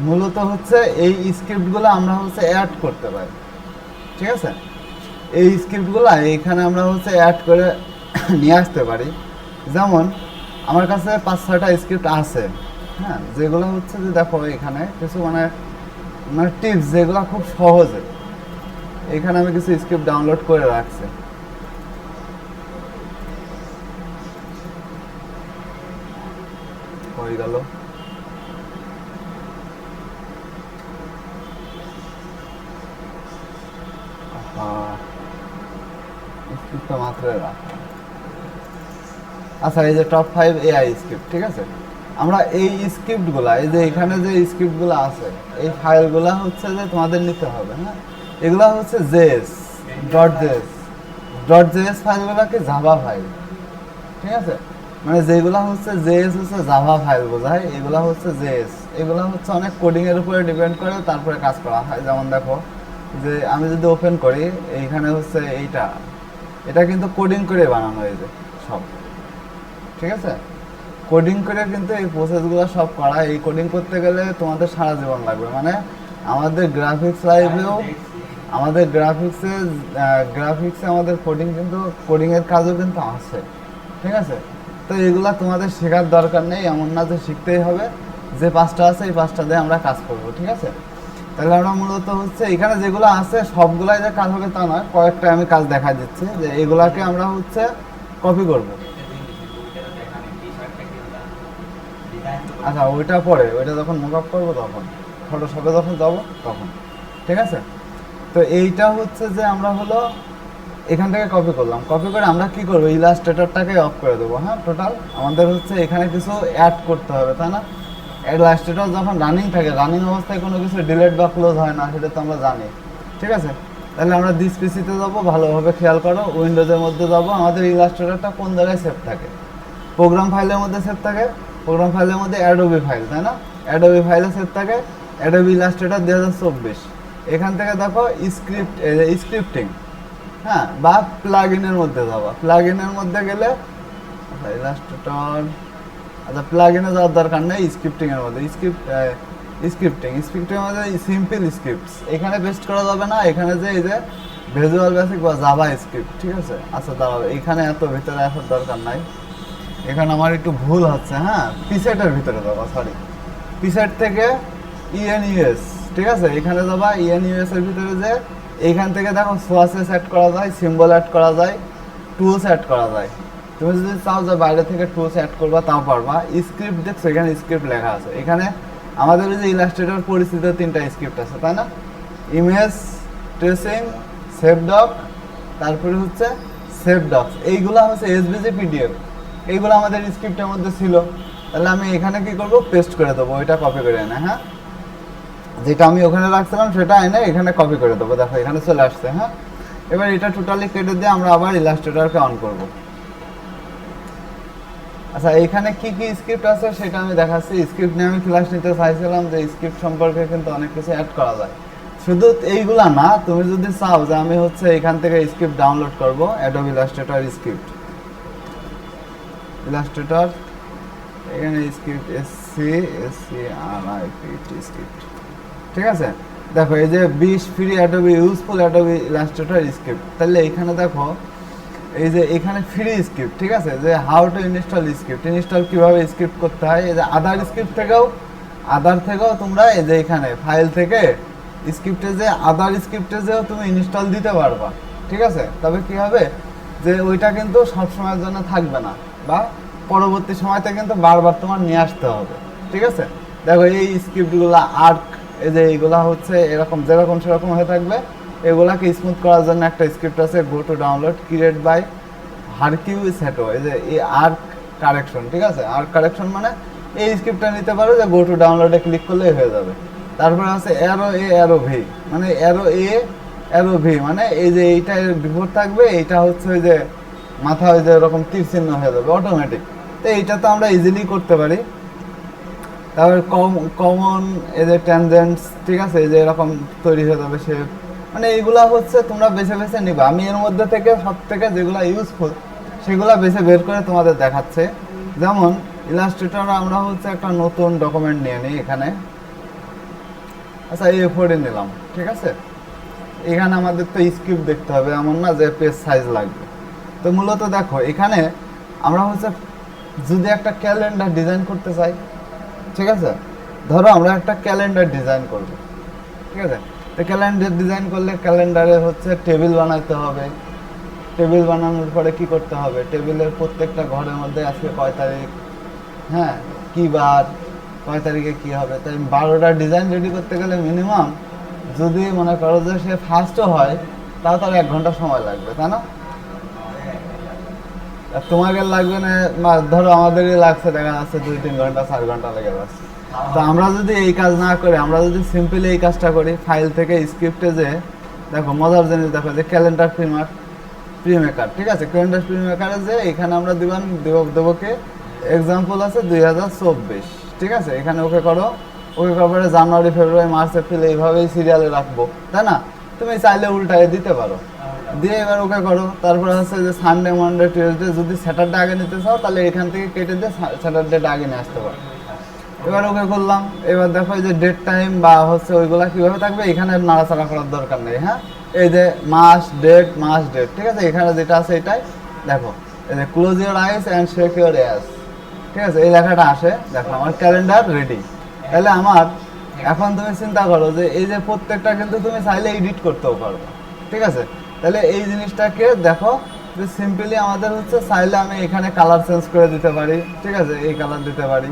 মূলত হচ্ছে এই স্ক্রিপ্টগুলো আমরা হচ্ছে অ্যাড করতে পারি, ঠিক আছে। এই স্ক্রিপ্টগুলো এইখানে আমরা হচ্ছে অ্যাড করে নিয়ে আসতে পারি। যেমন আমার কাছে 5-6টা স্ক্রিপ্ট আছে, হ্যাঁ, যেগুলো হচ্ছে যে দেখো এখানে কিছু মানে মানে টিপস যেগুলো খুব সহজে, এখানে আমি কিছু স্ক্রিপ্ট ডাউনলোড করে রাখছি। হয়ে গেল। স্ক্রিপ্টটা মাত্র রাখা। আচ্ছা, এই যে টপ 5 এআই স্ক্রিপ্ট, ঠিক আছে। আমরা এই স্ক্রিপ্টগুলা, এই যে এখানে যে স্ক্রিপ্টগুলো আছে, এই ফাইলগুলা হচ্ছে যে তোমাদের নিতে হবে, হ্যাঁ। এগুলা হচ্ছে জেএস ডট জেএস ফাইলগুলোকে জাভা ফাইল, ঠিক আছে। মানে যেগুলা হচ্ছে জেএস হচ্ছে জাভা ফাইল বোঝায়, এগুলা হচ্ছে জেএস। এগুলা হচ্ছে অনেক কোডিং এর উপরে ডিপেন্ড করে, তারপরে কাজ করা হয়। যেমন দেখো যে আমি যদি ওপেন করি, এইখানে হচ্ছে এটা কিন্তু কোডিং করে বানানো হয়েছে সব, ঠিক আছে। কোডিং করে কিন্তু এই প্রসেসগুলো সব করা। এই কোডিং করতে গেলে তোমাদের সারা জীবন লাগবে। মানে আমাদের গ্রাফিক্স লাইভেও, আমাদের গ্রাফিক্সে আমাদের কোডিং কিন্তু কোডিংয়ের কাজও কিন্তু আছে, ঠিক আছে। তো এগুলা তোমাদের শেখার দরকার নেই, এমন না যে শিখতেই হবে। যে 5টা আছে এই 5টা দিয়ে আমরা কাজ করব, ঠিক আছে। তাহলে আমরা মূলত হচ্ছে এখানে যেগুলো আছে সবগুলাই যে কাজ হবে তা নয়, কয়েকটা আমি কাজ দেখা দিচ্ছি যে এগুলাকে আমরা হচ্ছে কপি করব। আচ্ছা, ওইটা পরে, ওইটা যখন মুভ আপ করবো তখন, ফটোশপে যখন যাবো তখন, ঠিক আছে। তো এইটা হচ্ছে যে আমরা হলো এখান থেকে কপি করলাম। কপি করে আমরা কি করবো, ইলাস্ট্রেটরটাকে অফ করে দেবো, হ্যাঁ। টোটাল আমাদের হচ্ছে এখানে কিছু অ্যাড করতে হবে, তাই না। ইলাস্ট্রেটর যখন রানিং থাকে, রানিং অবস্থায় কোনো কিছু ডিলিট বা ক্লোজ হয় না, সেটা তো আমরা জানি, ঠিক আছে। তাহলে আমরা দিস পিসিতে যাবো, ভালোভাবে খেয়াল করো, উইন্ডোজের মধ্যে যাবো। আমাদের ইলাস্ট্রেটরটা কোন জায়গায় সেভ থাকে, প্রোগ্রাম ফাইলের মধ্যে সেভ থাকে। প্রোগ্রাম ফাইলের মধ্যে অ্যাডোবি ফাইল, তাই না। অ্যাডোবি ফাইলে সেভ থাকে, অ্যাডোবি ইলাস্ট্রেটর 2024। এখান থেকে দেখো স্ক্রিপ্টিং, হ্যাঁ, বা প্লাগ ইনের মধ্যে যাবা। প্লাগ ইনের মধ্যে গেলে আচ্ছা ইলাস্ট্রেটর, আচ্ছা প্লাগ ইনে যাওয়ার দরকার নেই, স্ক্রিপ্টিং এর মধ্যে স্ক্রিপ্টিং এর মধ্যে সিম্পল স্ক্রিপ্টস এখানে পেস্ট করা যাবে না। এখানে যে এই যে ভিজুয়াল বেসিক বা জাভা স্ক্রিপ্ট, ঠিক আছে। আচ্ছা দাঁড়াও, এখানে এত ভিতরে আসার দরকার নাই, এখানে আমার একটু ভুল হচ্ছে, হ্যাঁ। পিসেটের ভিতরে যাবা, সরি, পিসেট থেকে ইএনইউএস, ঠিক আছে। এখানে যাবা ইএনইউএস এর ভিতরে, যে এইখান থেকে দেখো সোয়াসেস অ্যাড করা যায়, সিম্বল অ্যাড করা যায়, টুলস অ্যাড করা যায়। তুমি যদি চাও যে বাইরে থেকে টুলস অ্যাড করবা তাও পারবা। স্ক্রিপ্ট দেখছো, এখানে স্ক্রিপ্ট লেখা আছে। এখানে আমাদের যে ইলাস্ট্রেটর পরিচিত 3টা স্ক্রিপ্ট আছে, তাই না। ইমেজ ট্রেসিং, সেভ ডক, তারপরে হচ্ছে সেভ ডকস। এইগুলা হচ্ছে এসভিজি পিডিএফ, এইগুলো আমাদের স্ক্রিপ্টের মধ্যে ছিল। তাহলে আমি এখানে কি করব, পেস্ট করে দেবো, ওইটা কপি করে এনে, হ্যাঁ। যেটা আমি ওখানে রাখছিলাম সেটা এনে এখানে কপি করে দেবো, দেখো এখানে চলে আসছে, হ্যাঁ। এবার এটা টোটালি কেটে দিয়ে আমরা আবার ইলাস্ট্রেটরকে অন করব। আচ্ছা, এখানে কি কি স্ক্রিপ্ট আছে সেটা আমি দেখাচ্ছি। স্ক্রিপ্ট নিয়ে আমি ক্লাস নিতে চাইছিলাম, যে স্ক্রিপ্ট সম্পর্কে কিন্তু অনেক কিছু অ্যাড করা যায়। শুধু এইগুলা না, তুমি যদি চাও যে আমি হচ্ছে এখান থেকে স্ক্রিপ্ট ডাউনলোড করব, অ্যাডোবি ইলাস্ট্রেটর স্ক্রিপ্ট, ইলাস্ট্রেটর, এখানে স্ক্রিপ্ট স্ক্রিপ্ট, ঠিক আছে। দেখো এই যে 20 free Adobe useful Adobe Illustrator script. তাহলে এখানে দেখো এই যে এখানে ফ্রি স্ক্রিপ্ট, ঠিক আছে, যে how to install script, install কিভাবে স্ক্রিপ্ট করতে হয়। এই যে আদার থেকেও তোমরা এই যে এখানে ফাইল থেকে স্ক্রিপ্টে যে আদার স্ক্রিপ্টে যেও তুমি ইনস্টল দিতে পারবা, ঠিক আছে। তবে কি হবে যে ওইটা কিন্তু সব সময়ের জন্য থাকবে না, বা পরবর্তী সময়তে কিন্তু বারবার তোমার নিয়ে আসতে হবে, ঠিক আছে। দেখো এই স্ক্রিপ্টগুলো আর্ক, এই যে এইগুলা হচ্ছে এরকম যেরকম সেরকম হয়ে থাকবে। এগুলাকে স্মুথ করার জন্য একটা স্ক্রিপ্ট আছে, go to download, create by হারকিউ সেটো, এই যে এই আর্ক কারেকশন, ঠিক আছে। আর্ক কারেকশন মানে এই স্ক্রিপ্টটা নিতে পারো, যে গো টু ডাউনলোডে ক্লিক করলেই হয়ে যাবে। তারপরে আছে অ্যারো ভি, মানে অ্যারো ভি মানে এই যে এইটা বিফোর থাকবে, এইটা হচ্ছে ওই যে মাথা ওই যে এরকম তীর চিহ্ন হয়ে যাবে অটোমেটিক। তো এইটা তো আমরা ইজিলি করতে পারি। তারপরে কমন এই যে ট্যানজেন্টস, ঠিক আছে, এই যে এরকম তৈরি হয়ে যাবে সে, মানে এইগুলা হচ্ছে তোমরা বেছে বেছে নিবা। আমি এর মধ্যে থেকে সব থেকে যেগুলো ইউজফুল সেগুলো বেছে বের করে তোমাদের দেখাচ্ছে। যেমন ইলাস্ট্রেটর আমরা হচ্ছে একটা নতুন ডকুমেন্ট নিয়ে নিই, এখানে আচ্ছা A4 নিলাম, ঠিক আছে। এখানে আমাদের তো স্ক্রিপ্ট দেখতে হবে, এমন না যে পেজ সাইজ লাগবে। তো মূলত দেখো এখানে আমরা হচ্ছে যদি একটা ক্যালেন্ডার ডিজাইন করতে চাই, ঠিক আছে, ধরো আমরা একটা ক্যালেন্ডার ডিজাইন করব, ঠিক আছে। তো ক্যালেন্ডার ডিজাইন করলে ক্যালেন্ডারে হচ্ছে টেবিল বানাতে হবে। টেবিল বানানোর পরে কি করতে হবে, টেবিলের প্রত্যেকটা ঘরের মধ্যে আজকে কয় তারিখ, হ্যাঁ, কি বার, কয় তারিখে কি হবে। তাই 12টা ডিজাইন রেডি করতে গেলে মিনিমাম যদি মনে করো যে সে ফার্স্টও হয়, তাও তার 1 ঘন্টা সময় লাগবে, তাই না? আর তোমাকে লাগবে না, ধরো আমাদেরই লাগছে দেখা যাচ্ছে 2-3 ঘন্টা 4 ঘন্টা লেগে যাচ্ছে। তো আমরা যদি এই কাজ না করে আমরা যদি সিম্পলি এই কাজটা করি, ফাইল থেকে স্ক্রিপ্টে যে দেখো মজার জিনিস দেখো যে ক্যালেন্ডার প্রিমেকার, ঠিক আছে। ক্যালেন্ডার প্রিমেকারে যে এখানে আমরা দেবো কে এক্সাম্পল আছে 2024, ঠিক আছে। এখানে ওকে করো, ওকে করার জানুয়ারি ফেব্রুয়ারি মার্চ এপ্রিল এইভাবেই সিরিয়ালে রাখবো, তাই না? তুমি চাইলে উল্টায় দিতে পারো, দিয়ে এবার ওকে করো। তারপরে হচ্ছে যে সানডে মানডে টিউসডে, যদি স্যাটারডে আগে নিতে চাও তাহলে এখান থেকে কেটে দিয়ে স্যাটারডেটা আগে নিয়ে আসতে পারো। এবার ওকে করলাম। এবার দেখো এই যে ডেট টাইম বা হচ্ছে ওইগুলা কিভাবে থাকবে, এখানে নাড়াচাড়া করার দরকার নেই, হ্যাঁ। এই যে মাস ডেট, ঠিক আছে। এখানে যেটা আছে এটাই দেখো, এই যে close your eyes and shake your ears, ঠিক আছে, এই লেখাটা আসে। দেখো আমার ক্যালেন্ডার রেডি। তাহলে আমার এখন তুমি চিন্তা করো যে এই যে প্রত্যেকটা কিন্তু তুমি চাইলে এডিট করতেও পারো, ঠিক আছে। তাহলে এই জিনিসটাকে দেখো যে সিম্পলি আমাদের হচ্ছে চাইলে আমি এখানে কালার চেঞ্জ করে দিতে পারি, ঠিক আছে, এই কালার দিতে পারি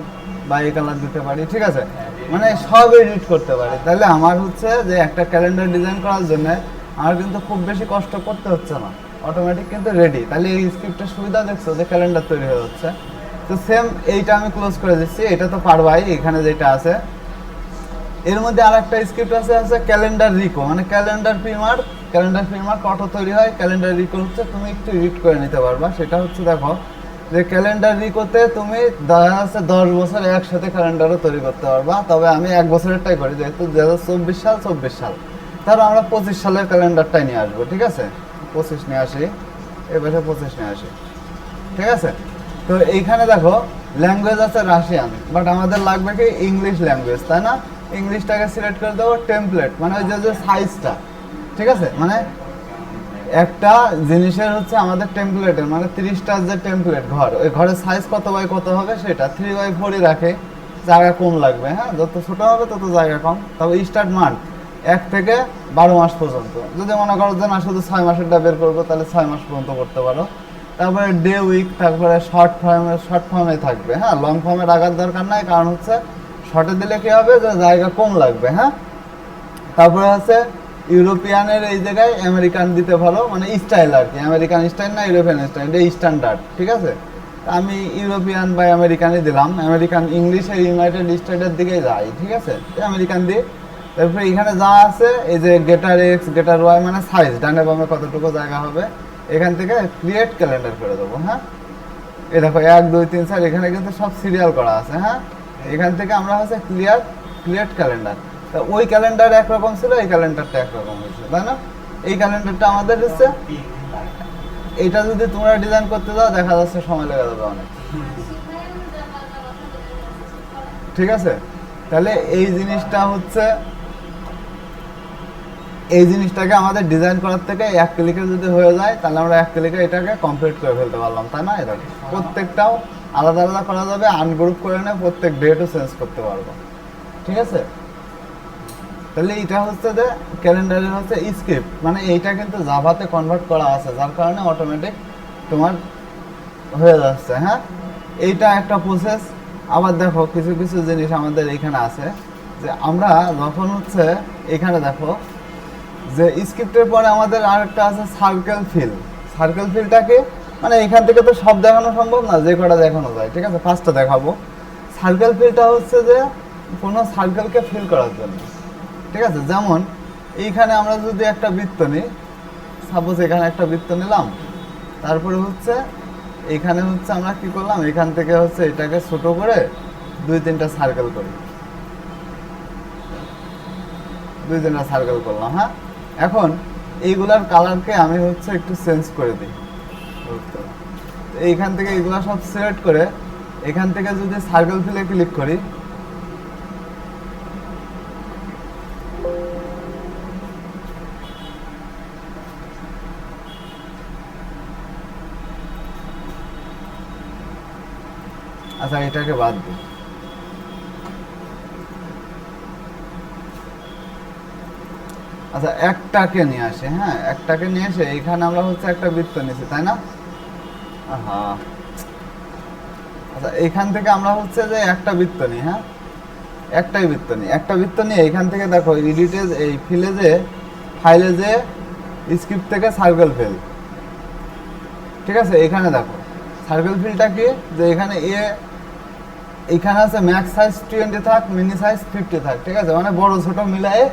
বা এই কালার দিতে পারি, ঠিক আছে, মানে সব এডিট করতে পারি। তাহলে আমার হচ্ছে যে একটা ক্যালেন্ডার ডিজাইন করার জন্য আমার কিন্তু খুব বেশি কষ্ট করতে হচ্ছে না, অটোমেটিক কিন্তু রেডি। তাহলে এই স্ক্রিপ্টের সুবিধা দেখছো যে ক্যালেন্ডার তৈরি হয়ে যাচ্ছে। তো সেম এইটা আমি ক্লোজ করে দিচ্ছি, এটা তো পারবাই। এখানে যেটা আছে এর মধ্যে আর একটা স্ক্রিপ্ট আছে ক্যালেন্ডার রিকো, মানে ক্যালেন্ডার প্রিমার অটো তৈরি হয়। ক্যালেন্ডার রিকো হচ্ছে তুমি একটু এডিট করে নিতে পারবা। সেটা হচ্ছে দেখো যে ক্যালেন্ডার রিকোতে তুমি দেখা যাচ্ছে 10 বছর একসাথে ক্যালেন্ডারও তৈরি করতে পারবা। তবে আমি 1 বছরেরটাই করি, যেহেতু 2024 সাল, তারপর আমরা 25 সালের ক্যালেন্ডারটাই নিয়ে আসবো, ঠিক আছে। 25 নিয়ে আসি, এ পাশে 25 নিয়ে আসি, ঠিক আছে। তো এইখানে দেখো ল্যাঙ্গুয়েজ আছে রাশিয়ান, বাট আমাদের লাগবে কি ইংলিশ ল্যাঙ্গুয়েজ, তাই না? ইংলিশটাকে সিলেক্ট করে দেবো। টেমপ্লেট মানে ওই যে সাইজটা, ঠিক আছে, মানে একটা জিনিসের হচ্ছে আমাদের টেমপ্লেটের মানে 30টার যে টেমপ্লেট ঘর, ওই ঘরের সাইজ কত বাই কত হবে সেটা 3x4 রাখে, জায়গা কম লাগবে, হ্যাঁ, যত ছোট হবে তত জায়গা কম। তবে স্টার্ট মান্থ 1 থেকে 12 মাস পর্যন্ত। যদি মনে করো যে না শুধু 6 মাসেরটা বের করবো, তাহলে 6 মাস পর্যন্ত করতে পারো। তারপরে ডে উইক, তারপরে শর্ট ফর্মে থাকবে, হ্যাঁ, লং ফর্মে রাখার দরকার নাই, কারণ হচ্ছে শর্টে দিলে কি হবে যে জায়গা কম লাগবে, হ্যাঁ। তারপরে হচ্ছে ইউরোপিয়ানের এই জায়গায় আমেরিকান দিতে পারো, মানে স্টাইল আর কি, আমেরিকান স্টাইল না ইউরোপিয়ান স্টাইল, এটা স্ট্যান্ডার্ড, ঠিক আছে। আমি ইউরোপিয়ান বা আমেরিকানই দিলাম। আমেরিকান ইংলিশে ইউনাইটেড স্টেটের দিকে যাই, ঠিক আছে, আমেরিকান দিয়ে। তারপরে এখানে যা আছে এই যে গেটার এক্স গেটার ওয়াই মানে সাইজ, ডানে বামে কতটুকু জায়গা হবে, এখান থেকে ক্রিয়েট ক্যালেন্ডার করে দেবো, হ্যাঁ। এই দেখো 1 2 3 4 এখানে কিন্তু সব সিরিয়াল করা আছে, হ্যাঁ। এখান থেকে আমরা হচ্ছে ক্রিয়েট ক্যালেন্ডার। তা ওই ক্যালেন্ডার একরকম ছিল, এই ক্যালেন্ডারটা একরকম হয়েছে, তাই না? এই ক্যালেন্ডারটা আমাদের হচ্ছে, এটা যদি তোমরা ডিজাইন করতে যাও দেখা যাচ্ছে সময় লেগে যাবে অনেক, ঠিক আছে। তাহলে এই জিনিসটাকে আমাদের ডিজাইন করার থেকে 1 ক্লিকে যদি হয়ে যায়, তাহলে আমরা 1 ক্লিকে এটাকে কমপ্লিট করে ফেলতে পারলাম, তাই না? এটা প্রত্যেকটাও আলাদা আলাদা করা যাবে, আনগ্রুপ করে নিয়ে প্রত্যেক ডেটও চেঞ্জ করতে পারবো, ঠিক আছে। তাহলে এটা হচ্ছে যে ক্যালেন্ডারের হচ্ছে স্ক্রিপ্ট, মানে এইটা কিন্তু জাভাতে কনভার্ট করা আছে, যার কারণে অটোমেটিক তোমার হয়ে যাচ্ছে, হ্যাঁ। এইটা একটা প্রসেস। আবার দেখো কিছু কিছু জিনিস আমাদের এখানে আছে, যে আমরা যখন হচ্ছে এখানে দেখো যে স্ক্রিপ্টের পরে আমাদের আরেকটা আছে সার্কেল ফিলটাকে, মানে এখান থেকে তো সব দেখানো সম্ভব না, যে কটা দেখানো যায়, ঠিক আছে, 5টা দেখাবো। সার্কেল ফিলটা হচ্ছে যে কোনো সার্কেলকে ফিল করার জন্য, ঠিক আছে। যেমন এইখানে আমরা যদি একটা বৃত্ত নিই, সাপোজ এখানে একটা বৃত্ত নিলাম, তারপরে হচ্ছে এখানে হচ্ছে আমরা কি করলাম, এখান থেকে হচ্ছে এটাকে ছোট করে 2-3টা সার্কেল করি, 2-3টা সার্কেল করলাম, হ্যাঁ। এখন এইগুলার কালারকে আমি হচ্ছে একটু চেঞ্জ করে দিই। এইখান থেকে এইগুলা সব সিলেক্ট করে এখান থেকে যদি সার্কেল ফিলে ক্লিক করি, আচ্ছা এটাকে বাদ দিই। আচ্ছা একটাকে নিয়ে আসে, হ্যাঁ একটাকে নিয়ে এসে এইখানে আমরা হচ্ছে একটা বৃত্ত নিছি তাই না? হ্যাঁ আচ্ছা এইখান থেকে আমরা হচ্ছে যে একটা বৃত্ত নিই, হ্যাঁ একটাই বৃত্ত নিই, একটা বৃত্ত নিয়ে এইখান থেকে দেখো এডিটে এই ফিলে যে ফাইলে যে স্ক্রিপ্ট থেকে সার্কেল ফিল, ঠিক আছে এখানে দেখো সার্কেল ফিলটা কি, যে এখানে এইখানে আছে ম্যাক্স সাইজ 20 থাক, মিনি সাইজ 50 থাক, ঠিক আছে মানে বড় ছোট মিলায়ে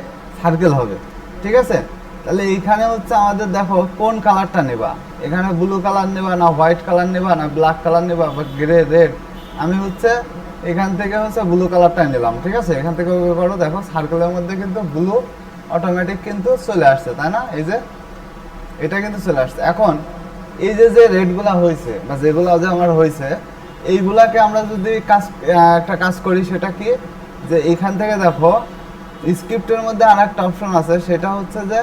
সার্কেল হবে, ঠিক আছে। তাহলে এইখানে হচ্ছে আমাদের দেখো কোন কালারটা নেবা, এখানে ব্লু কালার নেবা না হোয়াইট কালার নেবা না ব্ল্যাক কালার নেবা বা গ্রে রেড, আমি হচ্ছে এখান থেকে হচ্ছে ব্লু কালারটা নিলাম, ঠিক আছে। এখান থেকে করো দেখো সার্কেলের মধ্যে কিন্তু ব্লু অটোমেটিক কিন্তু চলে আসছে তাই না, এই যে এটা কিন্তু চলে আসছে। এখন এই যে যে রেডগুলা হয়েছে বা যেগুলো যে আমার হয়েছে এইগুলাকে আমরা যদি একটা কাজ করি, সেটা কি, যে এইখান থেকে দেখো স্ক্রিপ্টের মধ্যে আর একটা অপশন আছে, সেটা হচ্ছে যে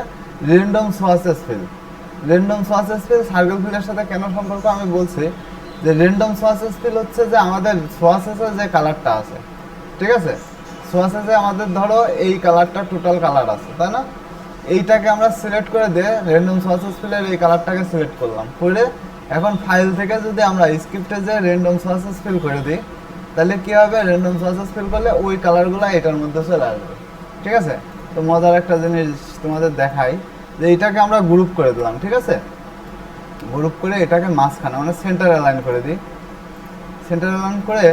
random swatches fill. Random swatches fill circle ফিলের সাথে কেন সম্পর্ক আমি বলছি, যে র্যান্ডম সোয়াচেস ফিল হচ্ছে যে আমাদের সোয়াচেসের যে কালারটা আছে, ঠিক আছে সোয়াচেসে আমাদের ধরো এই কালারটা টোটাল কালার আছে তাই না, এইটাকে আমরা সিলেক্ট করে দিয়ে র্যান্ডম সোয়াচেস ফিলের এই কালারটাকে সিলেক্ট করলাম, করে এখন ফাইল থেকে যদি আমরা স্ক্রিপ্টে যে র্যান্ডম সোয়াচেস ফিল করে দিই, তাহলে কি হবে, র্যান্ডম সোয়াচেস ফিল করলে ওই কালারগুলো এটার মধ্যে চলে আসবে, ঠিক আছে। তো মজার একটা জিনিস তোমাদের দেখাই, যে এইটাকে আমরা গ্রুপ করে দিলাম, ঠিক আছে গ্রুপ করে এটাকে মাঝখানে মানে সেন্টার অ্যালাইন করে দিই, সেন্টার অ্যালাইন করে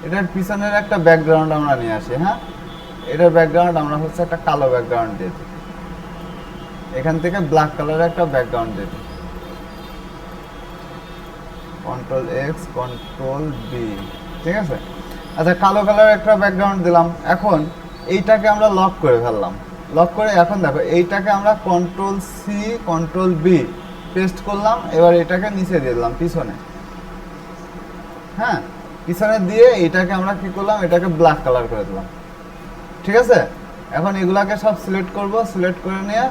এটার পিছনের একটা ব্যাকগ্রাউন্ড আমরা নিয়ে আসি, হ্যাঁ এটার ব্যাকগ্রাউন্ড আমরা হচ্ছে একটা কালো ব্যাকগ্রাউন্ড দিয়ে দিই, এখান থেকে ব্ল্যাক কালারের একটা ব্যাকগ্রাউন্ড দিয়ে দিই, কন্ট্রোল এক্স কন্ট্রোল বি, ঠিক আছে। আচ্ছা কালো কালারের একটা ব্যাকগ্রাউন্ড দিলাম, এখন এইটাকে আমরা লক করে ফেললাম, লক করে এখন দেখো এইটাকে আমরা control C control V paste করলাম, এবার এটাকে নিচে দিয়ে দিলাম পিছনে, হ্যাঁ পিছনে দিয়ে এইটাকে আমরা কি করলাম, এটাকে ব্ল্যাক কালার করে দিলাম, ঠিক আছে। এখন এগুলাকে সব সিলেক্ট করব, সিলেক্ট করে নিয়ে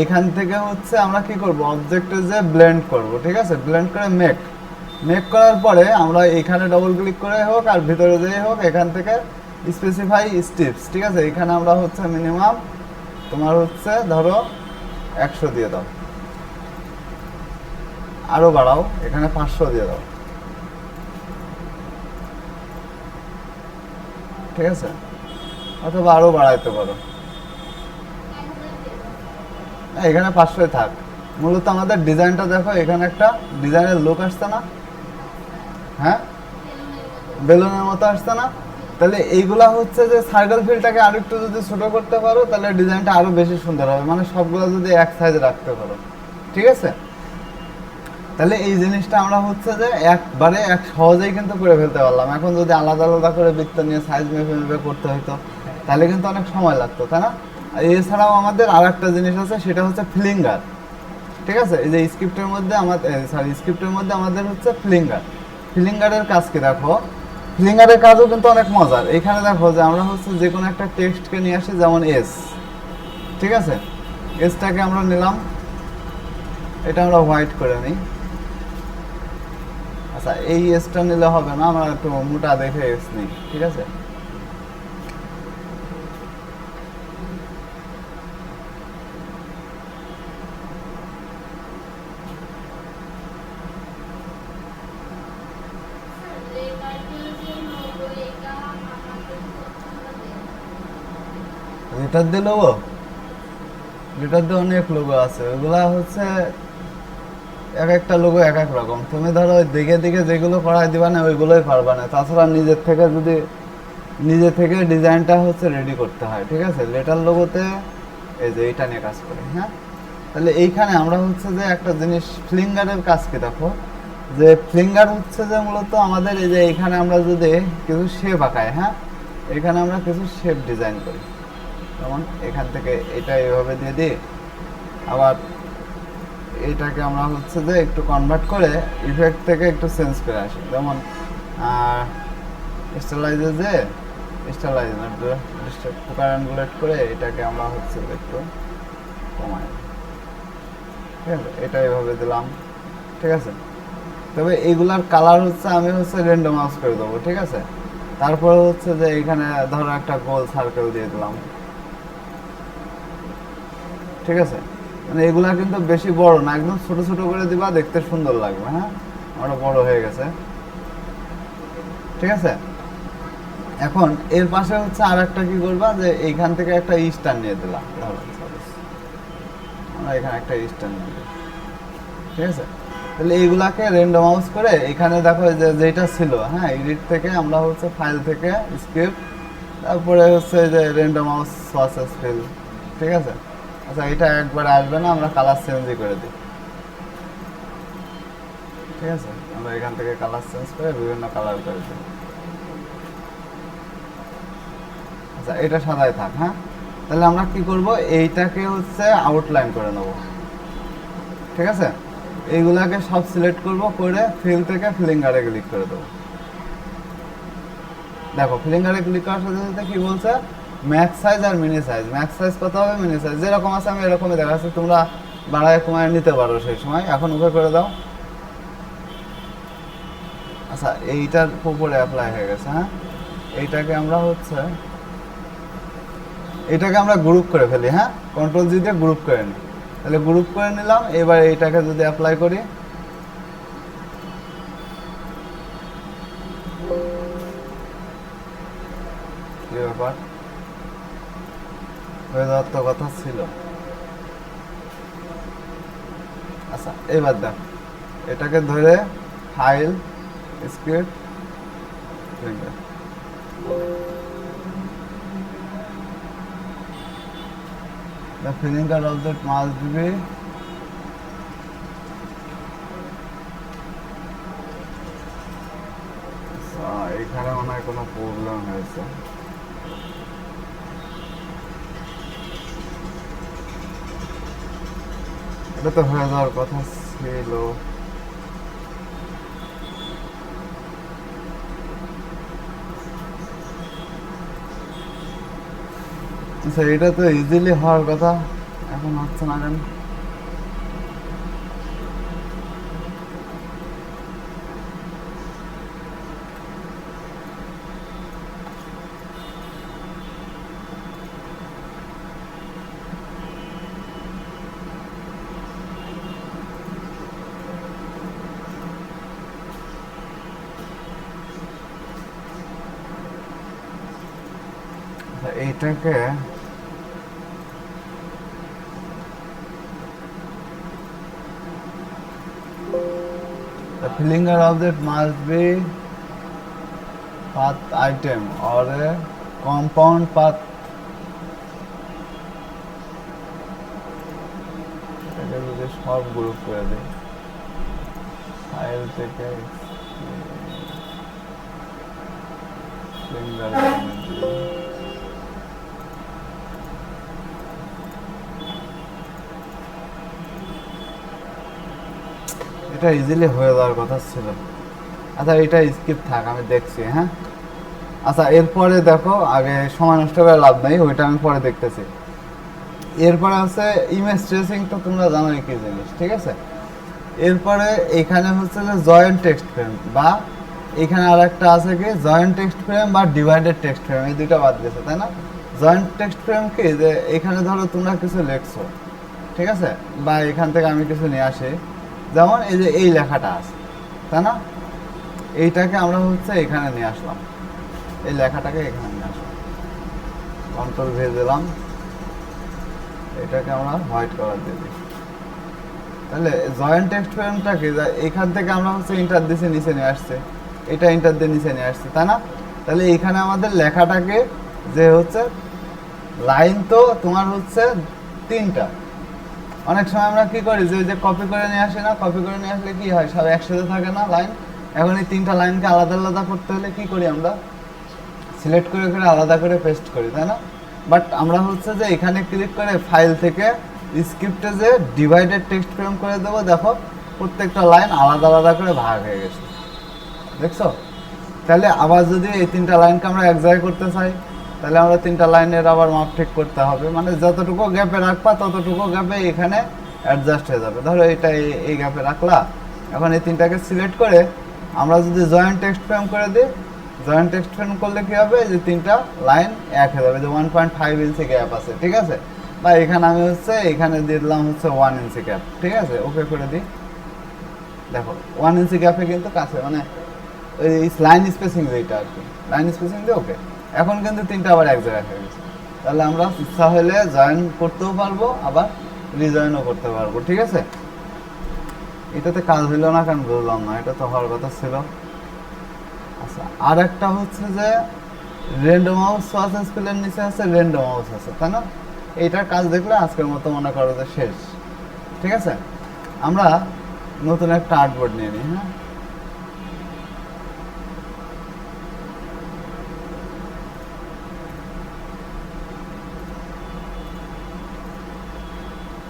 এখান থেকে হচ্ছে আমরা কি করব, অবজেক্টে যে ব্লেন্ড করব, ঠিক আছে ব্লেন্ড করে মেক করার পরে আমরা এখানে ডবল ক্লিক করে হোক আর ভিতরে যেয়ে হোক এখান থেকে স্পেসিফাই স্টেপস, ঠিক আছে এখানে আমরা হচ্ছে মিনিমাম তোমার হচ্ছে ধরো 100 দিয়ে দাও, আরো বাড়াও এখানে 500 দিয়ে দাও, ঠিক আছে অথবা আরো বাড়াইতে পারো, এখানে 500 থাক। মূলত আমাদের ডিজাইনটা দেখো, এখানে একটা ডিজাইনের লুক আসছে না, হ্যাঁ বেলুনের মতো আসছে না, তাহলে এইগুলা হচ্ছে যে সার্কেল ফিলটাকে আরো একটু যদি ছোট করতে পারো তাহলে ডিজাইনটা আরো বেশি সুন্দর হবে, মানে সবগুলো যদি এক সাইজে রাখতে পারো, ঠিক আছে। তাহলে এই জিনিসটা আমরা হচ্ছে যে একবারে সহজেই কিন্তু করে ফেলতে পারলাম। এখন যদি আলাদা আলাদা করে বৃত্ত নিয়ে সাইজ মেপে মেপে করতে হতো তাহলে কিন্তু অনেক সময় লাগতো তাই না। এছাড়াও আমাদের আর একটা জিনিস আছে, সেটা হচ্ছে ফ্লিঙ্গার, ঠিক আছে এই যে স্ক্রিপ্টের মধ্যে আমাদের হচ্ছে ফ্লিঙ্গারের কাজ কি দেখো, ফ্লিঙ্গারের কাজও কিন্তু অনেক মজার। এখানে দেখো যে আমরা হচ্ছে যে কোনো একটা টেক্সটকে নিয়ে আসি, যেমন এস, ঠিক আছে এসটাকে আমরা নিলাম, এটা আমরা হোয়াইট করে নিই। আচ্ছা এই এসটা নিলে হবে না, আমরা একটু মোটা দেখে এস নিই, ঠিক আছে লিটার দিয়ে লোগো, লিটার দিয়ে অনেক লোগো আছে, ওগুলা হচ্ছে এক একটা লোগো এক এক রকম। তুমি ধরো দেখে দেখে যেগুলো করাই দিবা না ওইগুলোই পারবা না, তাছাড়া নিজে থেকে ডিজাইনটা হচ্ছে রেডি করতে হয়, ঠিক আছে। লেটার লোগোতে এই যে এইটা নিয়ে কাজ করি, হ্যাঁ তাহলে এইখানে আমরা হচ্ছে যে একটা জিনিস ফ্লিঙ্গারের কাজ কি দেখো, যে ফ্লিঙ্গার হচ্ছে যে মূলত আমাদের এই যে এইখানে আমরা যদি কিছু শেপ আঁকাই, হ্যাঁ এখানে আমরা কিছু শেপ ডিজাইন করি, যেমন এখান থেকে এটা এইভাবে দিয়ে দিই, আবার এইটাকে আমরা হচ্ছে যে একটু কনভার্ট করে ইফেক্ট থেকে একটু চেঞ্জ করে আসি, যেমন স্টাইলাইজ পোকার অ্যাঙ্গুলেট করে এটাকে আমরা হচ্ছে একটু কমাই, ঠিক আছে এটা এইভাবে দিলাম, ঠিক আছে তবে এইগুলার কালার হচ্ছে আমি হচ্ছে র্যান্ডম হাউস করে দেবো, ঠিক আছে। তারপরে হচ্ছে যে এখানে ধরো একটা গোল সার্কেল দিয়ে দিলাম, ঠিক আছে। মানে এগুলা কিন্তু বেশি বড় না, একদম ছোট ছোট করে দিবা, দেখতে সুন্দর লাগবে। হ্যাঁ, আমার বড় হয়ে গেছে, ঠিক আছে। এখন এর পাশে হচ্ছে আর একটা কি করবা, যে এইখান থেকে একটা স্টার নিয়ে দিলাম, ধরো আমরা এখানে একটা স্টার নিয়ে দিই, ঠিক আছে। তাহলে এইগুলাকে র্যান্ডম হাউস করে এখানে দেখো যে যেটা ছিল, হ্যাঁ, এডিট থেকে আমরা হচ্ছে ফাইল থেকে স্ক্রিপ্ট, তারপরে হচ্ছে যে র্যান্ডম হাউস প্রসেস ফিল, ঠিক আছে। আচ্ছা, এটা একবার আসবে না, আমরা কালার চেঞ্জই করে দিই, ঠিক আছে। আমরা এখান থেকে কালার চেঞ্জ করে বিভিন্ন কালার করে দিই। আচ্ছা, এটা সাদাই থাক। হ্যাঁ, তাহলে আমরা কি করব, এইটাকে হচ্ছে আউটলাইন করে নেব, ঠিক আছে। এইগুলাকে সব সিলেক্ট করব, করে ফিল থেকে ফিলিংগারে ক্লিক করে দেবো। দেখো ফিলিংগারে ক্লিক করার সাথে সাথে কি বলছে, ম্যাক্স সাইজ আর মিনি সাইজ। ম্যাক্স সাইজ কত হবে, মিনি সাইজ যেরকম আছে আমি এরকমই দেখাচ্ছি, তোমরা বাড়ায় কমায় নিতে পারো সেই সময়। এখন ওকে করে দাও। আচ্ছা, এইটার উপরে অ্যাপ্লাই হয়ে গেছে। হ্যাঁ, এইটাকে আমরা হচ্ছে এটাকে আমরা গ্রুপ করে ফেলি। হ্যাঁ, কন্ট্রোল জি দিয়ে গ্রুপ করে নিই। তাহলে গ্রুপ করে নিলাম। এবার এইটাকে যদি অ্যাপ্লাই করি, কি ব্যাপার, হয়ে যাওয়ার তো কথা ছিল। আচ্ছা, এবার দেখ, এটাকে ধরে file script the finger object must be এখানে মনে হয় কোনো প্রবলেম হয়েছে। এটা তো হয়ে যাওয়ার কথা ছিল। আচ্ছা, এটা তো ইজিলি হওয়ার কথা, এখন হচ্ছে না কেন। এইটাকে the finger object must be path item or a compound path. এটাকে যদি সব গ্রুপ করে দিই, ফাইল থেকে finger এটা ইজিলি হয়ে যাওয়ার কথা ছিল। আচ্ছা, এটা স্কিপ থাক, আমি দেখছি। হ্যাঁ, আচ্ছা, এরপরে দেখো, আগে সময় নষ্ট করে লাভ নাই, ওইটা আমি পরে দেখতেছি। এরপরে আছে ইমেজ ট্রেসিং, তো তোমরা জানোই কি জিনিস, ঠিক আছে। এরপরে এখানে হচ্ছে যে জয়েন্ট টেক্সট ফ্রেম, বা এখানে আর একটা আছে কি জয়েন্ট টেক্সট ফ্রেম বা ডিভাইডেড টেক্সট ফ্রেম, এই দুইটা বাদ গেছে, তাই না। জয়েন্ট টেক্সট ফ্রেম কি, যে এখানে ধরো তোমরা কিছু লেখছো, ঠিক আছে, বা এখান থেকে আমি কিছু নিয়ে আসি, যেমন এই যে এই লেখাটা আছে, তাই না। এইটাকে আমরা হচ্ছে এখানে নিয়ে আসলাম, এই লেখাটাকে এখানে নিয়ে আসলাম, কন্ট্রোল ভি দিলাম, এটাকে আমরা হোয়াইট কালার দিয়ে দিই। তাহলে জয়েন্ট টেক্সট ফ্রেমটা কি, এখান থেকে আমরা হচ্ছে ইন্টার দিয়ে নিচে নিয়ে আসছে, এটা ইন্টার দিয়ে নিচে নিয়ে আসছে, তাই না। তাহলে এখানে আমাদের লেখাটাকে যে হচ্ছে লাইন, তো তোমার হচ্ছে 3টা। অনেক সময় আমরা কি করি, যে কপি করে নিয়ে আসি না, কপি করে নিয়ে আসলে কি হয়, সব একসাথে থাকে না লাইন। এখন এই 3টা লাইনকে আলাদা আলাদা করতে হলে কি করি, আমরা সিলেক্ট করে করে আলাদা করে পেস্ট করি, তাই না। বাট আমরা হচ্ছে যে এখানে ক্লিক করে ফাইল থেকে স্ক্রিপ্টে যে ডিভাইডেড টেক্সট ফ্রেম করে দেবো, দেখো প্রত্যেকটা লাইন আলাদা আলাদা করে ভাগ হয়ে গেছে, দেখছো। তাহলে আবার যদি এই 3টা লাইনকে আমরা এক জায়গায় করতে চাই, তাহলে আমরা 3টা লাইনের আবার মাপ ঠিক করতে হবে, মানে যতটুকু গ্যাপে রাখবা ততটুকু গ্যাপে এখানে অ্যাডজাস্ট হয়ে যাবে। ধরো এটা এই গ্যাপে রাখলা, এখন এই তিনটাকে সিলেক্ট করে আমরা যদি জয়েন্ট টেক্সট ফ্রেম করে দিই, জয়েন্ট টেক্সট ফ্রেম করলে কি হবে, যে তিনটা লাইন এক হয়ে যাবে, যে 1.5 ইঞ্চি গ্যাপ আছে, ঠিক আছে, বা এখানে আমি হচ্ছে এখানে দিয়ে দিলাম হচ্ছে 1 ইঞ্চি গ্যাপ, ঠিক আছে, ওকে করে দিই। দেখো 1 ইঞ্চি গ্যাপে কিন্তু কাছে, মানে ওই লাইন স্পেসিং যেটা আর কি, লাইন স্পেসিং দিয়ে ওকে। এখন কিন্তু তিনটা আবার এক জায়গায় হয়ে গেছে, তাহলে আমরা ইচ্ছা হলে জয়েন করতেও পারবো, আবার রিজয়েনও করতে পারবো, ঠিক আছে। এটাতে কাজ হইল না কেন বললাম না, এটা তো হওয়ার কথা ছিল। আচ্ছা, আর একটা হচ্ছে যে র্যান্ডম হাউস আছে, স্পেলের নিচে আছে র্যান্ডম হাউস আছে, তাই না? এইটার কাজ দেখলে আজকের মতো মনে করো যে শেষ, ঠিক আছে। আমরা নতুন একটা আর্টবোর্ড নিয়ে নিই, হ্যাঁ,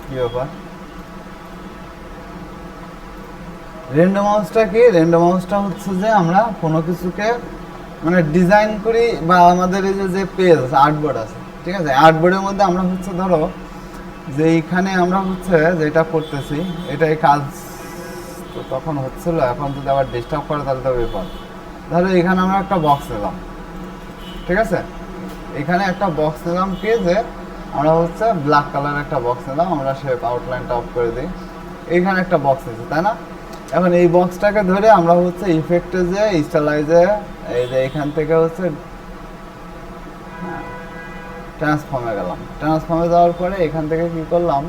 কি ব্যাপার, র্যান্ডম হাউসটা কি? র্যান্ডম হাউসটা হচ্ছে যে আমরা কোনো কিছুকে মানে ডিজাইন করি, বা আমাদের এই যে পেজ আছে, আর্টবোর্ড আছে, ঠিক আছে, আর্টবোর্ডের মধ্যে আমরা হচ্ছে ধরো যে এইখানে আমরা হচ্ছে যেটা করতেছি এটাই কাজ তো তখন হচ্ছিল, এখন যদি আবার ডিস্টার্ব করে তাহলে তো বিপদ। ধরো এখানে আমরা একটা বক্স নিলাম, ঠিক আছে, এখানে একটা বক্স নিলাম, কি যে আমরা হচ্ছে ব্ল্যাক কালার একটা বক্স নিলাম, আমরা শেপ আউটলাইনটা অফ করে দিই, এইখানে একটা বক্স নিচ্ছি, তাই না? এখন এই বক্সটাকে ধরে আমরা হচ্ছে ইফেক্টে যে স্টাইলাইজে এই যে এখান থেকে হচ্ছে ট্রান্সফর্মে গেলাম, ট্রান্সফর্মে যাওয়ার পরে এখান থেকে কি করলাম,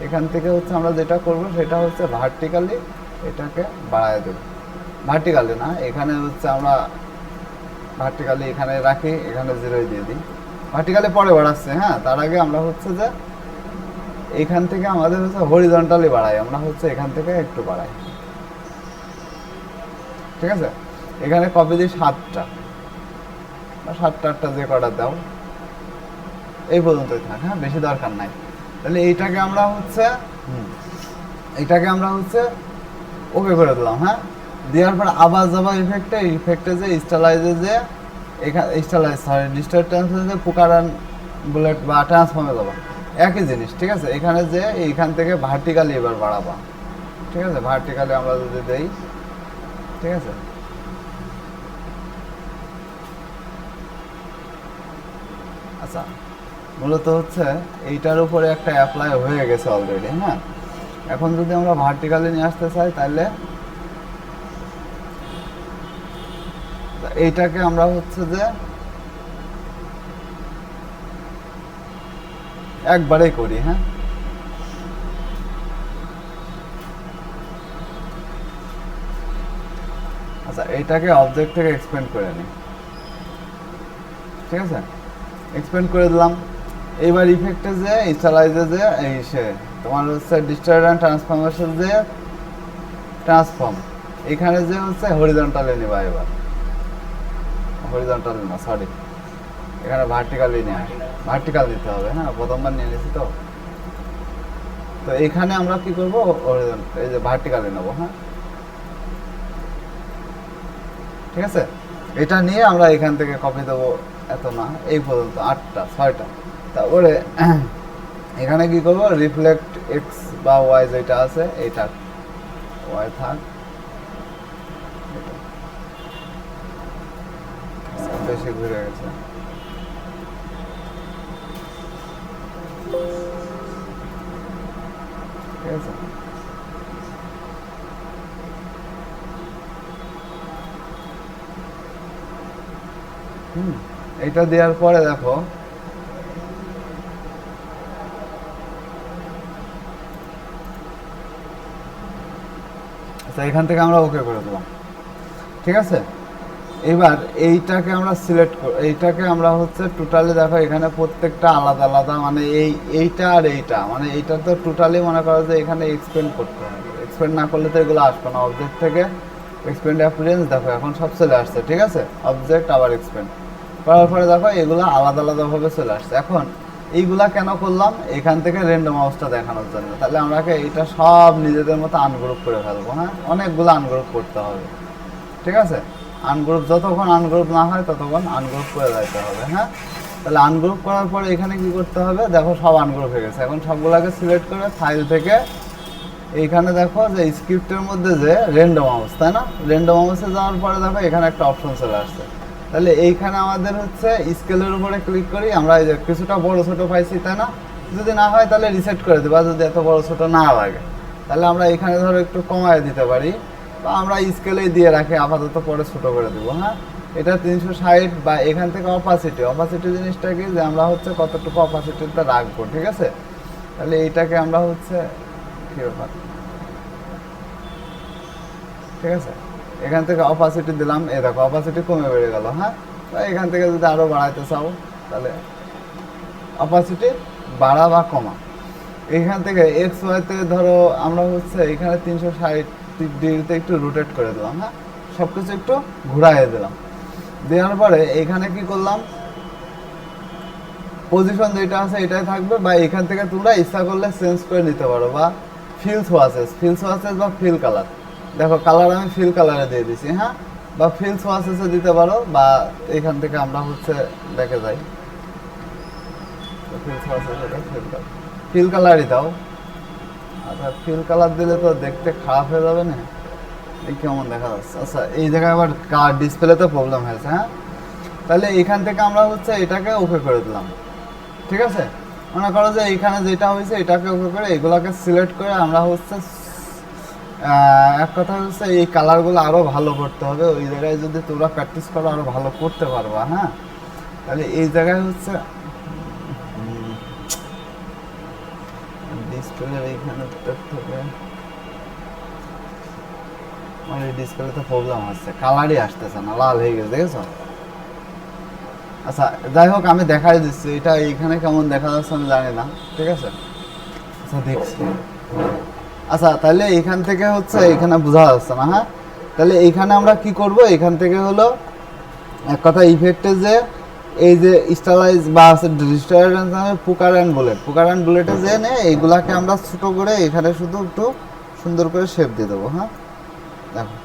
এখান থেকে হচ্ছে আমরা যেটা করব সেটা হচ্ছে ভার্টিক্যালি এটাকে বাড়ায় দেব, ভার্টিক্যালি না, এখানে হচ্ছে আমরা ভার্টিক্যালি এখানে রাখি, এখানে 0 দিয়ে দিই, ভার্টিক্যালি পরে বাড়াচ্ছে, হ্যাঁ, তার আগে আমরা হচ্ছে যে এখান থেকে আমাদের হচ্ছে হরিজন্টালি বাড়াই, আমরা হচ্ছে এখান থেকে একটু বাড়াই, ঠিক আছে। এখানে কপি দিই 7টা বা 7টা 8টা যে কটা দাও, এই পর্যন্তই থাক, হ্যাঁ, বেশি দরকার নাই। তাহলে এইটাকে আমরা হচ্ছে ওকে করে দিলাম, হ্যাঁ, দেওয়ার পর আবার যাবো ইফেক্টে যে স্টাইলাইজে যে এখানে স্টাইলাইজ যে পুকারান বুলেট বা ট্রান্সফর্মে যাবো, একই জিনিস, ঠিক আছে। এখানে যে এইখান থেকে ভার্টিক্যালি এবার বাড়াবা, ঠিক আছে, ভার্টিক্যালি আমরা যদি দেই, ঠিক আছে, আচ্ছা, মূলত হচ্ছে এইটার উপরে একটা অ্যাপ্লাই হয়ে গেছে অলরেডি, হ্যাঁ। এখন যদি আমরা ভার্টিক্যালি নিয়ে আসতে চাই তাহলে এইটাকে আমরা হচ্ছে যে একবারেই করি, হ্যাঁ, আচ্ছা, এইটাকে অবজেক্ট থেকে এক্সপেন্ড করে নিই, ঠিক আছে, এক্সপেন্ড করে দিলাম। এইবার ইফেক্টে যে স্টাইলাইজে যে এই সে তোমার হচ্ছে ডিস্টর্ট অ্যান্ড ট্রান্সফরমেশন যে ট্রান্সফর্ম, এখানে যে হচ্ছে হরিজন্টালি নিবা, এবার হরিজন্টালি না, সরি, এখানে ভার্টিক্যালি নিয়ে আসে, ভার্টিক্যাল নিতে হবে, হ্যাঁ, প্রথমবার নিয়ে নিয়েছি তো। তো এখানে আমরা কি করবো, এই যে ভার্টিক্যালি নেবো, হ্যাঁ, ঠিক আছে। এটা নিয়ে আমরা এখান থেকে কপি দেবো, এত না, এই পর্যন্ত 8টা 6টা। তারপরে এখানে কি করবো, রিফ্লেক্ট এক্স বা ওয়াই যেটা আছে এইটা ওয়াই থাক, বেশি ঘুরে গেছে, ঠিক আছে। এইটা দেওয়ার পরে দেখো আচ্ছা, এখান থেকে আমরা ওকে করে দিলাম, ঠিক আছে। এবার এইটাকে আমরা সিলেক্ট এইটাকে আমরা হচ্ছে টোটালি দেখো এখানে প্রত্যেকটা আলাদা আলাদা, মানে এইটা আর এইটা, মানে এইটা তো টোটালি মনে করো যে এখানে এক্সপেন্ড করতে হবে, এক্সপেন্ড না করলে তো এগুলো আসবে না। অবজেক্ট থেকে এক্সপেন্ড অ্যাপিয়ারেন্স দেখো এখন সব চলে আসছে, ঠিক আছে, অবজেক্ট আবার এক্সপেন্ড করার পরে দেখো এগুলো আলাদা আলাদাভাবে চলে আসছে। এখন এইগুলা কেন করলাম, এখান থেকে র্যান্ডম হাউসটা দেখানোর জন্য। তাহলে আমরাকে এইটা সব নিজেদের মতো আনগ্রুপ করে ফেলবো, হ্যাঁ, অনেকগুলো আনগ্রুপ করতে হবে, ঠিক আছে। আনগ্রুপ যতক্ষণ আনগ্রুপ না হয় ততক্ষণ আনগ্রুপ করে দিতে হবে, হ্যাঁ। তাহলে আনগ্রুপ করার পরে এখানে কি করতে হবে, দেখো সব আনগ্রুপ হয়ে গেছে। এখন সবগুলোকে সিলেক্ট করে ফাইল থেকে এইখানে দেখো যে স্ক্রিপ্টের মধ্যে যে র্যান্ডম মাউস, তাই না? র্যান্ডম মাউসে যাওয়ার পরে দেখো এখানে একটা অপশন চলে আসছে। তাহলে এইখানে আমাদের হচ্ছে স্কেলের উপরে ক্লিক করি, আমরা এই যে কিছুটা বড় ছোট পাইছি, তাই না? যদি না হয় তাহলে রিসেট করে দেবা, যদি এত বড় ছোট না লাগে তাহলে আমরা এখানে ধরো একটু কমায় দিতে পারি, বা আমরা স্কেলেই দিয়ে রাখি আপাতত, পরে ছোট করে দেবো। হ্যাঁ, এটা 360, বা এখান থেকে অপাসিটি জিনিসটা কি, যে আমরা হচ্ছে কতটুকু অপাসিটিতে রাখবো, ঠিক আছে? তাহলে এইটাকে আমরা হচ্ছে কি ব্যাপার, ঠিক আছে, এখান থেকে অপাসিটি দিলাম, এই দেখো অপাসিটি কমে বেড়ে গেল। হ্যাঁ, তো এখান থেকে যদি আরো বাড়াইতে চাও তাহলে অপাসিটি বাড়া বা কমা। এখান থেকে এক্স ওয়াইতে ধরো আমরা হচ্ছে এখানে 360 ডিগ্রিতে একটু রোটেট করে দিলাম। হ্যাঁ, সব কিছু একটু ঘুরাইয়ে দিলাম, দেওয়ার পরে এখানে কি করলাম, পজিশন যেটা আছে এটাই থাকবে, বা এখান থেকে তোমরা ইচ্ছা করলে চেঞ্জ করে নিতে পারো, বা ফিল সোয়াসেস বা ফিল কালার, দেখো কালার আমি ফিল কালারে দিয়ে দিছি। হ্যাঁ, বা ফিল সোয়াসেসে দিতে পারো, বা এখান থেকে আমরা হচ্ছে দেখে যাই, ফিল কালারই দাও। আচ্ছা, ফিল কালার দিলে তো দেখতে খারাপ হয়ে যাবে না, এই কেমন দেখা যাচ্ছে। আচ্ছা, এই জায়গায় আবার ডিসপ্লেতে প্রবলেম হয়েছে। হ্যাঁ, তাহলে এখান থেকে আমরা হচ্ছে এটাকে ওকে করে দিলাম, ঠিক আছে? মনে করো যে এইখানে যেটা হয়েছে এটাকে ওকে করে এগুলাকে সিলেক্ট করে আমরা হচ্ছে এক কথা হচ্ছে এই কালারগুলো আরো ভালো করতে হবে। ওই জায়গায় যদি তোমরা প্র্যাকটিস করো আরো ভালো করতে পারবা। হ্যাঁ, তাহলে এই জায়গায় হচ্ছে ডিসপ্লে এইখানে থেকে মানে ডিসপ্লেতে প্রবলেম হচ্ছে, কালারই আসতেছে না, লাল হয়ে গেছে, দেখেছো? আচ্ছা, যাই হোক আমি দেখাই দিচ্ছি এটা এইখানে কেমন দেখা যাচ্ছে আমি জানি না, ঠিক আছে? আচ্ছা, দেখছি। আচ্ছা, তাহলে এইখান থেকে হচ্ছে এখানে বোঝা যাচ্ছে না। হ্যাঁ, তাহলে এইখানে আমরা কি করব, এখান থেকে হলো এক কথা ইফেক্টে যে এই যে স্টাইলাইজ বা আছে পুকার অ্যান্ড বুলেটে যে নে এইগুলাকে আমরা ছোট করে এখানে শুধু একটু সুন্দর করে শেপ দিয়ে দেবো। হ্যাঁ, দেখো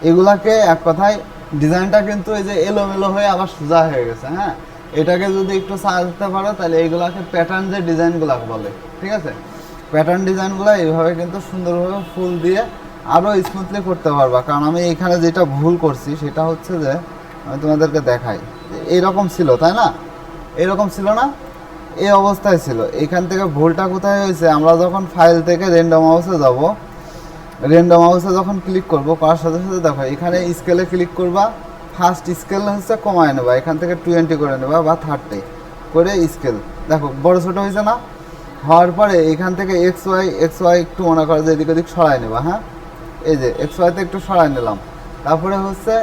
এগুলাকে এক কথায় ডিজাইনটা কিন্তু এই যে এলোমেলো হয়ে আবার সোজা হয়ে গেছে। হ্যাঁ, এটাকে যদি একটু সাজাতে পারো তাহলে এইগুলাকে প্যাটার্ন যে ডিজাইনগুলো বলে, ঠিক আছে? প্যাটার্ন ডিজাইনগুলো এইভাবে কিন্তু সুন্দরভাবে ফুল দিয়ে আরও স্মুথলি করতে পারবা। কারণ আমি এখানে যেটা ভুল করছি সেটা হচ্ছে যে আমি তোমাদেরকে দেখাই, এইরকম ছিল, তাই না? এরকম ছিল না, এই অবস্থায় ছিল। এখান থেকে ভুলটা কোথায় হয়েছে, আমরা যখন ফাইল থেকে র্যান্ডম হাউসে যাব, র্যান্ডম হাউসে যখন ক্লিক করব, করার সাথে সাথে দেখো এখানে স্কেলে ক্লিক করবা, ফার্স্ট স্কেল হচ্ছে কমায় নেবা, এখান থেকে 20 করে নেবা বা 30 করে স্কেল, দেখো বড় ছোটো হয়েছে না? হওয়ার পরে এখান থেকে এক্স ওয়াই একটু মনে করো যে এদিক ওদিক সরাই নেবা। হ্যাঁ, এই যে এক্স ওয়াইতে একটু সরাই নিলাম, তারপরে হচ্ছে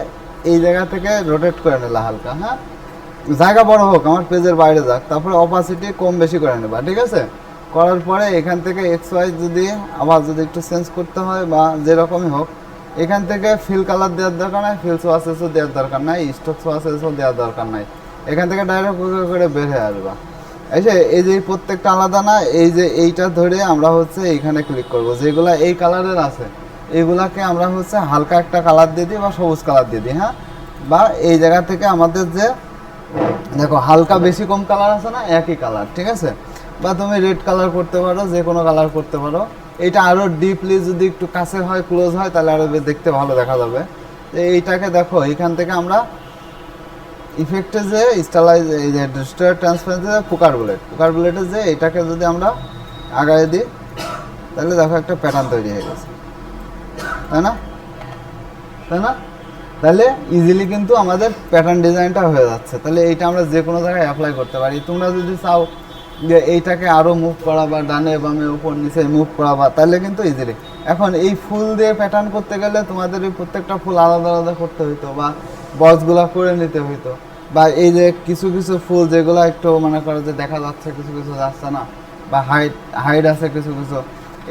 এই জায়গা থেকে রোটেট করে নিলাম হালকা। হ্যাঁ, জায়গা বড় হোক, আমার পেজের বাইরে যাক, তারপরে অপাসিটি কম বেশি করে নেবা, ঠিক আছে? করার পরে এখান থেকে এক্স ওয়াই যদি আবার যদি একটু চেঞ্জ করতে হয় বা যেরকমই হোক, এখান থেকে ফিল কালার দেওয়ার দরকার নাই, ফিল সোয়াসেসও দেওয়ার দরকার নাই, স্টক সোয়াসেসও দেওয়ার দরকার নাই। এখান থেকে ডাইরেক্ট করে বের হয়ে আসবা। এসে এই যে প্রত্যেকটা আলাদা না, এই যে এইটা ধরে আমরা হচ্ছে এইখানে ক্লিক করব, যেগুলা এই কালারের আছে এইগুলাকে আমরা হচ্ছে হালকা একটা কালার দিয়ে দিই বা সবুজ কালার দিয়ে দিই। হ্যাঁ, বা এই জায়গা থেকে আমাদের যে দেখো হালকা বেশি কম কালার আছে না, একই কালার, ঠিক আছে? বা তুমি রেড কালার করতে পারো, যে কোনো কালার করতে পারো। এটা আরও ডিপলি যদি একটু কাছে হয়, ক্লোজ হয়, তাহলে আরও দেখতে ভালো দেখা যাবে। এইটাকে দেখো এখান থেকে আমরা ইফেক্টে যে স্টাইলাইজ এই যে ডিজিটাল ট্রান্সপারেন্সি পুকার বুলেটে যে এটাকে যদি আমরা আগায় দিই তাহলে দেখো একটা প্যাটার্ন তৈরি হয়ে গেছে, তাই না? তাহলে ইজিলি কিন্তু আমাদের প্যাটার্ন ডিজাইনটা হয়ে যাচ্ছে। তাহলে এইটা আমরা যে কোনো জায়গায় অ্যাপ্লাই করতে পারি। তোমরা যদি চাও যে এইটাকে আরও মুভ করা বা ডানে বামে উপর নিচে মুভ করা বা, তাহলে কিন্তু ইজিলি। এখন এই ফুল দিয়ে প্যাটার্ন করতে গেলে তোমাদের এই প্রত্যেকটা ফুল আলাদা আলাদা করতে হইতো, বা বক্সগুলো করে নিতে হইতো, বা এই যে কিছু কিছু ফুল যেগুলো একটু মনে করো যে দেখা যাচ্ছে কিছু কিছু যাচ্ছে না, বা হাইট আছে কিছু কিছু,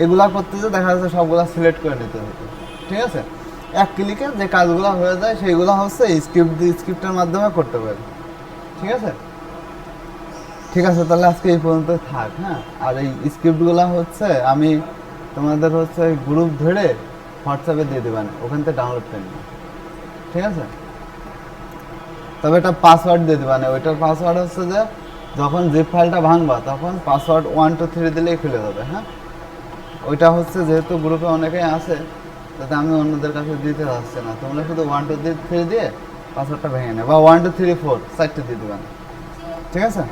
এগুলা করতে যে দেখা যাচ্ছে সবগুলা সিলেক্ট করে নিতে হতো, ঠিক আছে? এক ক্লিকে যে কাজগুলো হয়ে যায় সেইগুলো হচ্ছে স্ক্রিপ্টের মাধ্যমে করতে পারি, ঠিক আছে? ঠিক আছে, তাহলে আজকে এই পর্যন্ত থাক। হ্যাঁ, আর এই স্ক্রিপ্টগুলো হচ্ছে আমি তোমাদের হচ্ছে গ্রুপ ধরে হোয়াটসঅ্যাপে দিয়ে দেবেন, ওখান থেকে ডাউনলোড করে নেবেন, ঠিক আছে? তবে এটা পাসওয়ার্ড দিয়ে দেবেন, ওইটার পাসওয়ার্ড হচ্ছে যে যখন জিপ ফাইলটা ভাঙবা তখন পাসওয়ার্ড 1 2 3 দিলেই খুলে যাবে। হ্যাঁ, ওইটা হচ্ছে যেহেতু গ্রুপে অনেকেই আছে, যাতে আমি অন্যদের কাছে দিতে চাচ্ছি না, তোমরা শুধু 1 2 3 দিয়ে পাসওয়ার্ডটা ভেঙে নেবে, বা 1 2 3 4 চারটে দিয়ে দেবেন, ঠিক আছে?